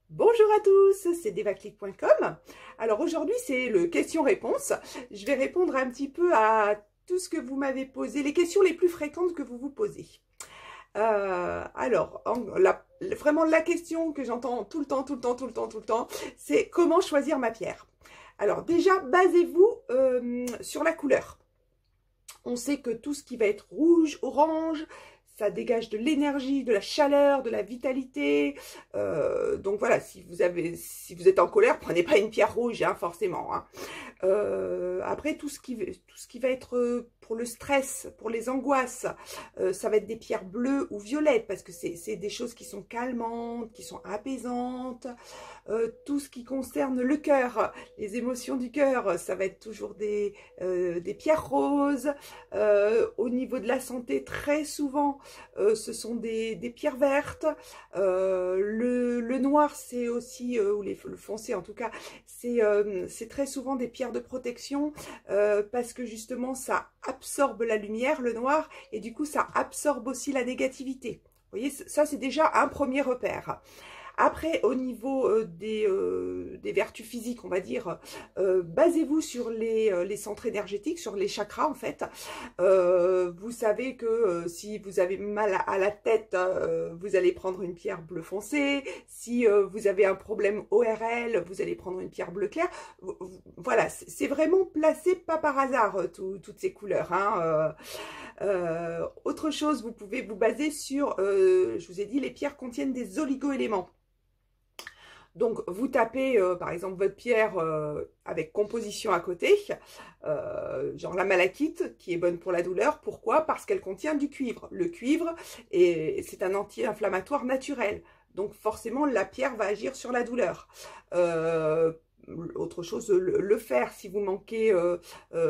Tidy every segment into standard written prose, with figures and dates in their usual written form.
Bonjour à tous, c'est devaclic.com. Alors aujourd'hui c'est le question-réponse. Je vais répondre un petit peu à tout ce que vous m'avez posé, les questions les plus fréquentes que vous vous posez. Vraiment la question que j'entends tout le temps, c'est comment choisir ma pierre. Alors déjà, basez-vous sur la couleur. On sait que tout ce qui va être rouge, orange, ça dégage de l'énergie, de la chaleur, de la vitalité. Donc voilà, si vous êtes en colère, prenez pas une pierre rouge, hein, forcément. Hein. Après, tout ce qui va être pour le stress, pour les angoisses, ça va être des pierres bleues ou violettes, parce que c'est des choses qui sont calmantes, qui sont apaisantes. Tout ce qui concerne le cœur, les émotions du cœur, ça va être toujours des pierres roses. Au niveau de la santé, très souvent, ce sont des pierres vertes. Le noir, c'est aussi, ou le foncé en tout cas, c'est très souvent des pierres de protection parce que justement, ça absorbe la lumière, le noir, et du coup, ça absorbe aussi la négativité. Vous voyez, ça, c'est déjà un premier repère. Après, au niveau des vertus physiques, on va dire, basez-vous sur les centres énergétiques, sur les chakras en fait. Vous savez que si vous avez mal à la tête, vous allez prendre une pierre bleu foncé. Si vous avez un problème ORL, vous allez prendre une pierre bleu clair. Voilà, c'est vraiment placé pas par hasard, toutes ces couleurs. Hein. Autre chose, vous pouvez vous baser sur, je vous ai dit, les pierres contiennent des oligo-éléments. Donc, vous tapez, par exemple, votre pierre avec composition à côté, genre la malachite, qui est bonne pour la douleur. Pourquoi? Parce qu'elle contient du cuivre. Le cuivre, c'est un anti-inflammatoire naturel. Donc, forcément, la pierre va agir sur la douleur. Autre chose, le fer, si vous manquez,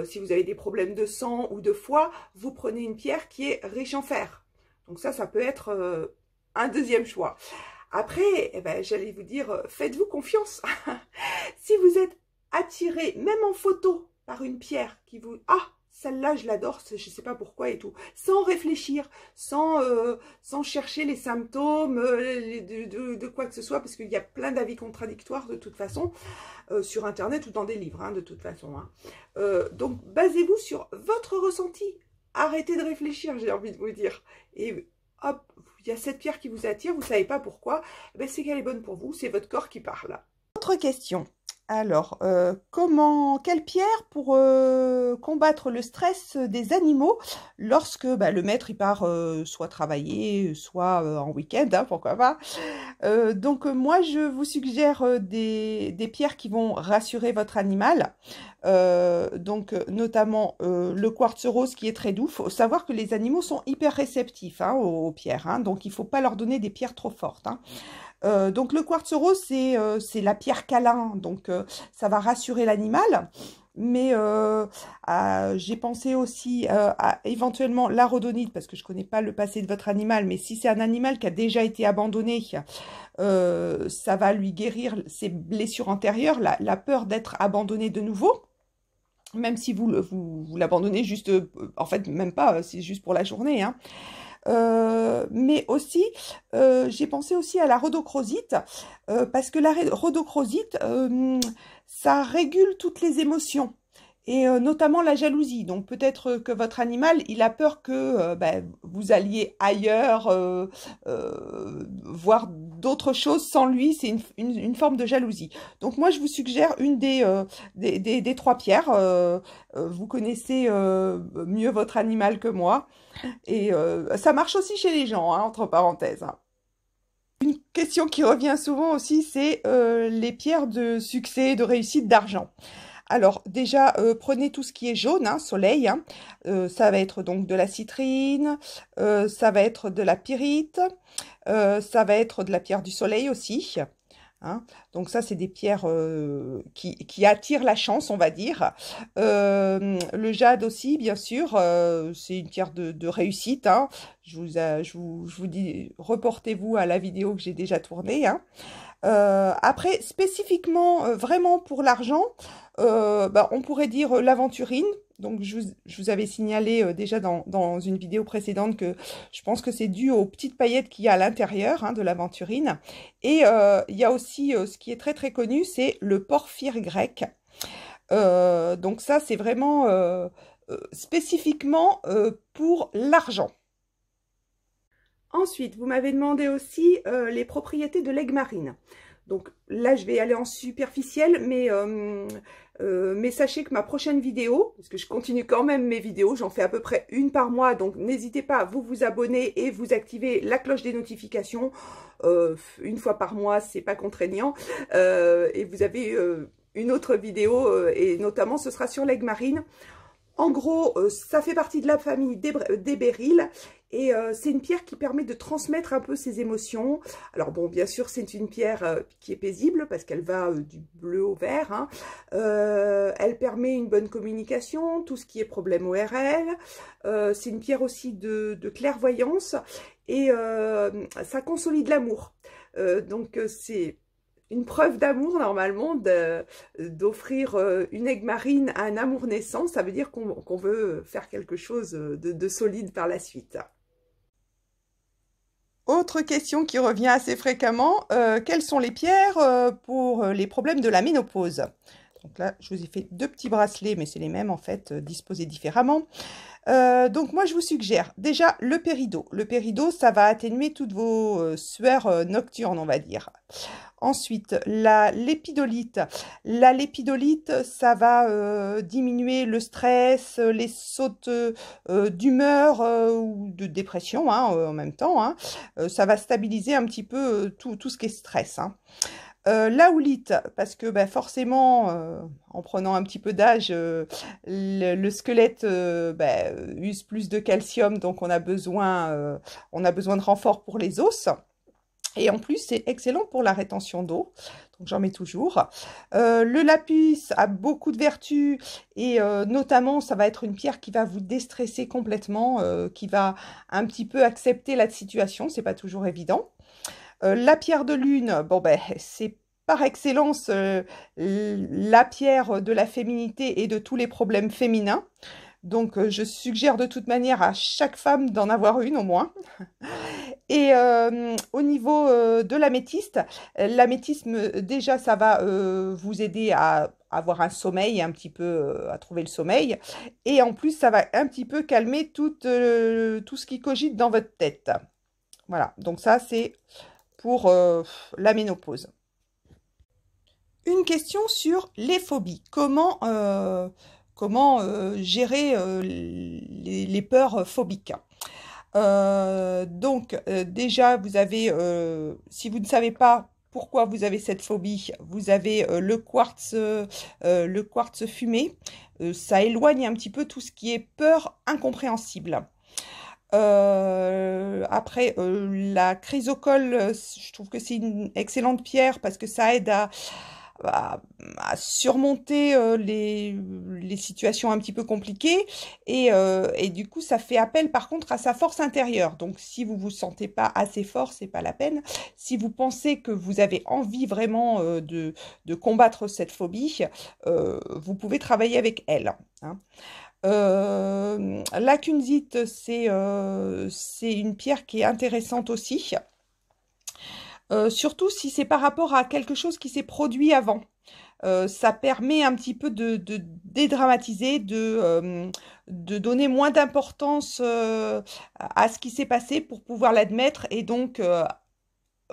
si vous avez des problèmes de sang ou de foie, vous prenez une pierre qui est riche en fer. Donc ça peut être un deuxième choix. Après, eh ben, j'allais vous dire, faites-vous confiance. Si vous êtes attiré, même en photo, par une pierre qui vous... Ah, celle-là, je l'adore, je ne sais pas pourquoi et tout. Sans réfléchir, sans chercher les symptômes de quoi que ce soit, parce qu'il y a plein d'avis contradictoires de toute façon, sur Internet ou dans des livres, hein, de toute façon. Hein. Donc, basez-vous sur votre ressenti. Arrêtez de réfléchir, j'ai envie de vous dire. Et hop, il y a cette pierre qui vous attire, vous ne savez pas pourquoi, ben c'est qu'elle est bonne pour vous, c'est votre corps qui parle. Autre question. Alors, quelle pierre pour combattre le stress des animaux lorsque le maître il part soit travailler, soit en week-end, hein, pourquoi pas. Donc moi je vous suggère des pierres qui vont rassurer votre animal. Donc notamment le quartz rose qui est très doux. Il faut savoir que les animaux sont hyper réceptifs hein, aux pierres, hein, donc il ne faut pas leur donner des pierres trop fortes. Hein. Donc le quartz rose c'est la pierre câlin, donc ça va rassurer l'animal. Mais j'ai pensé aussi à éventuellement la rhodonite, parce que je ne connais pas le passé de votre animal, mais si c'est un animal qui a déjà été abandonné, ça va lui guérir ses blessures antérieures, la peur d'être abandonné de nouveau. Même si vous l'abandonnez juste, en fait même pas, c'est juste pour la journée, hein. Mais aussi, j'ai pensé aussi à la rhodochrosite, parce que la rhodochrosite, ça régule toutes les émotions. Et notamment la jalousie. Donc peut-être que votre animal, il a peur que vous alliez ailleurs, voir d'autres choses sans lui. C'est une forme de jalousie. Donc moi, je vous suggère une des trois pierres. Vous connaissez mieux votre animal que moi. Et ça marche aussi chez les gens, hein, entre parenthèses. Hein. Une question qui revient souvent aussi, c'est les pierres de succès, de réussite, d'argent. Alors déjà, prenez tout ce qui est jaune, hein, soleil, hein. Ça va être donc de la citrine, ça va être de la pyrite, ça va être de la pierre du soleil aussi. Hein. Donc ça, c'est des pierres qui attirent la chance, on va dire. Le jade aussi, bien sûr, c'est une pierre de réussite. Hein. Je vous dis, reportez-vous à la vidéo que j'ai déjà tournée. Hein. Après, spécifiquement, vraiment pour l'argent, on pourrait dire l'aventurine. Donc, je vous avais signalé déjà dans une vidéo précédente que je pense que c'est dû aux petites paillettes qu'il y a à l'intérieur hein, de l'aventurine. Et il y a aussi, ce qui est très très connu, c'est le porphyre grec. Donc ça, c'est vraiment spécifiquement pour l'argent. Ensuite, vous m'avez demandé aussi les propriétés de l'aigue marine. Donc là, je vais aller en superficiel, mais sachez que ma prochaine vidéo, parce que je continue quand même mes vidéos, j'en fais à peu près une par mois, donc n'hésitez pas à vous abonner et vous activer la cloche des notifications. Une fois par mois, c'est pas contraignant. Et vous avez une autre vidéo, et notamment ce sera sur l'aigue marine. En gros, ça fait partie de la famille des béryls et c'est une pierre qui permet de transmettre un peu ses émotions. Alors bon, bien sûr, c'est une pierre qui est paisible parce qu'elle va du bleu au vert. Hein. Elle permet une bonne communication, tout ce qui est problème ORL. C'est une pierre aussi de clairvoyance et ça consolide l'amour. Donc c'est une preuve d'amour, normalement, d'offrir une aigue marine à un amour naissant. Ça veut dire qu'on veut faire quelque chose de solide par la suite. Autre question qui revient assez fréquemment, quelles sont les pierres pour les problèmes de la ménopause? Donc là, je vous ai fait deux petits bracelets, mais c'est les mêmes en fait, disposés différemment. Donc moi, je vous suggère déjà le péridot. Le péridot, ça va atténuer toutes vos sueurs nocturnes, on va dire. Ensuite, la lépidolite. La lépidolite, ça va diminuer le stress, les sautes d'humeur ou de dépression hein, en même temps. Hein. Ça va stabiliser un petit peu tout ce qui est stress. Hein. La houlite, parce que bah, forcément, en prenant un petit peu d'âge, le squelette bah, use plus de calcium, donc on a besoin de renfort pour les os. Et en plus, c'est excellent pour la rétention d'eau. Donc, j'en mets toujours. Le lapis a beaucoup de vertus et notamment, ça va être une pierre qui va vous déstresser complètement, qui va un petit peu accepter la situation. C'est pas toujours évident. La pierre de lune, bon ben, c'est par excellence la pierre de la féminité et de tous les problèmes féminins. Donc, je suggère de toute manière à chaque femme d'en avoir une au moins. Et au niveau de l'améthyste, déjà, ça va vous aider à avoir un sommeil, un petit peu à trouver le sommeil. Et en plus, ça va un petit peu calmer tout ce qui cogite dans votre tête. Voilà, donc ça, c'est pour la ménopause. Une question sur les phobies. Comment gérer les peurs phobiques. Déjà, vous avez, si vous ne savez pas pourquoi vous avez cette phobie, vous avez le quartz fumé. Ça éloigne un petit peu tout ce qui est peur incompréhensible. Après, la chrysocole, je trouve que c'est une excellente pierre parce que ça aide à surmonter les situations un petit peu compliquées et du coup ça fait appel par contre à sa force intérieure. Donc si vous vous sentez pas assez fort, c'est pas la peine. Si vous pensez que vous avez envie vraiment de combattre cette phobie, vous pouvez travailler avec elle. Hein. La kunzite, c'est une pierre qui est intéressante aussi. Surtout si c'est par rapport à quelque chose qui s'est produit avant. Ça permet un petit peu de dédramatiser, de donner moins d'importance à ce qui s'est passé pour pouvoir l'admettre et donc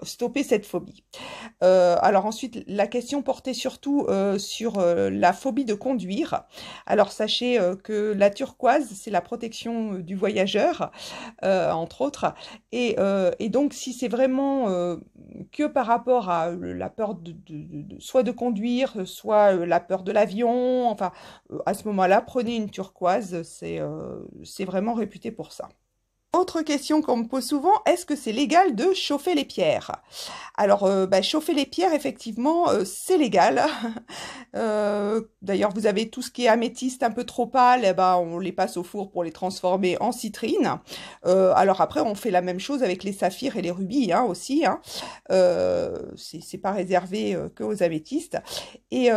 stopper cette phobie. Alors ensuite, la question portait surtout sur la phobie de conduire. Alors sachez que la turquoise, c'est la protection du voyageur, entre autres. Et donc, si c'est vraiment que par rapport à la peur soit de conduire, soit la peur de l'avion, enfin, à ce moment-là, prenez une turquoise, c'est vraiment réputé pour ça. Autre question qu'on me pose souvent, est-ce que c'est légal de chauffer les pierres? Alors, chauffer les pierres, effectivement, c'est légal. D'ailleurs, vous avez tout ce qui est améthyste un peu trop pâle, eh ben, on les passe au four pour les transformer en citrine. Alors après, on fait la même chose avec les saphirs et les rubis hein, aussi. Hein. C'est pas réservé que aux améthystes. Et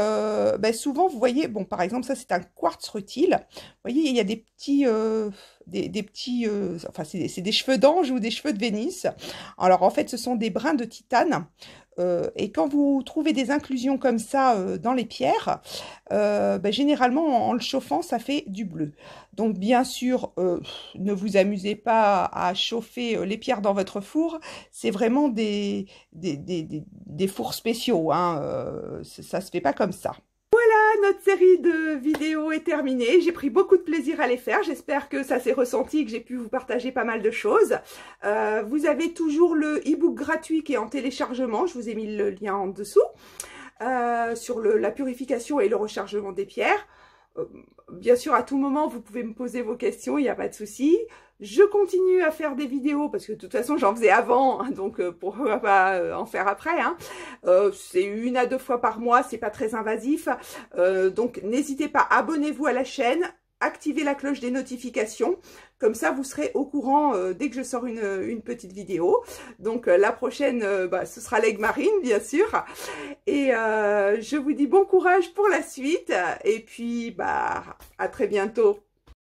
souvent, vous voyez, bon, par exemple, ça c'est un quartz rutile. Vous voyez, il y a des petits... enfin c'est des cheveux d'ange ou des cheveux de Vénus. Alors en fait ce sont des brins de titane et quand vous trouvez des inclusions comme ça dans les pierres, généralement en le chauffant ça fait du bleu. Donc bien sûr ne vous amusez pas à chauffer les pierres dans votre four, c'est vraiment des fours spéciaux, hein, ça se fait pas comme ça. Notre série de vidéos est terminée. J'ai pris beaucoup de plaisir à les faire. J'espère que ça s'est ressenti et que j'ai pu vous partager pas mal de choses. Vous avez toujours le e-book gratuit qui est en téléchargement. Je vous ai mis le lien en dessous sur la purification et le rechargement des pierres. Bien sûr, à tout moment, vous pouvez me poser vos questions, il n'y a pas de souci. Je continue à faire des vidéos parce que de toute façon, j'en faisais avant, hein, donc pourquoi pas en faire après. Hein. C'est 1 à 2 fois par mois, c'est pas très invasif. Donc n'hésitez pas, abonnez-vous à la chaîne, activez la cloche des notifications. Comme ça, vous serez au courant dès que je sors une petite vidéo. Donc la prochaine, ce sera l'aigle marine, bien sûr. Et je vous dis bon courage pour la suite. Et puis, à très bientôt.